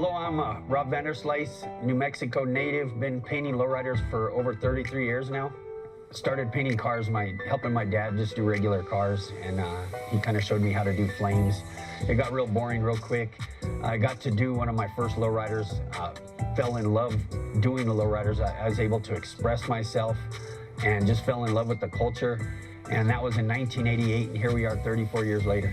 Hello, I'm Rob Vanderslice, New Mexico native. Been painting lowriders for over 33 years now. Started painting cars, helping my dad just do regular cars, and he kind of showed me how to do flames. It got real boring real quick. I got to do one of my first lowriders. Fell in love doing the lowriders. I was able to express myself and just fell in love with the culture. And that was in 1988, and here we are 34 years later.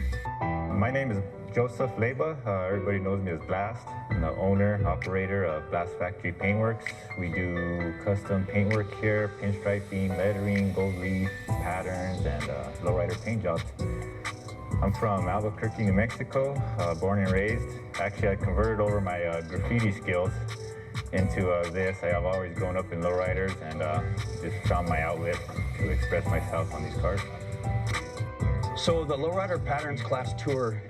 My name is Joseph Leba. Everybody knows me as Blast. I'm the owner, operator of Blast Factory Paintworks. We do custom paintwork here, pinstriping, lettering, gold leaf, patterns, and lowrider paint jobs. I'm from Albuquerque, New Mexico, born and raised. Actually, I converted over my graffiti skills into this. I have always grown up in lowriders and just found my outlet to express myself on these cars. So the Lowrider Patterns class tour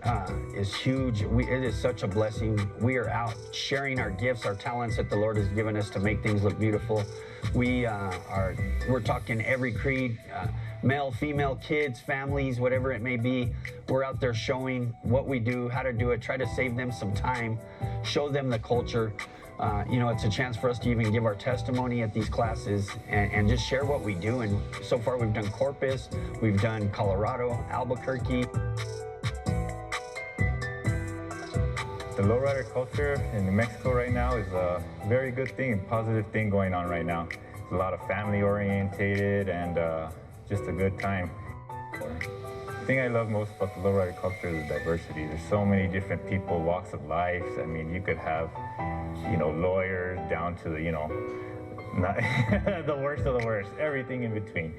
is huge. It is such a blessing. We are out sharing our gifts, our talents that the Lord has given us to make things look beautiful. We're talking every creed, male, female, kids, families, whatever it may be. We're out there showing what we do, how to do it, try to save them some time, show them the culture. It's a chance for us to even give our testimony at these classes and just share what we do. And so far we've done Corpus, we've done Colorado, Albuquerque. The lowrider culture in New Mexico right now is a very good thing, a positive thing going on right now. It's a lot of family orientated and just a good time. The thing I love most about the lowrider culture is the diversity. There's so many different people, walks of life. I mean, you could have lawyers down to the, not the worst of the worst, everything in between.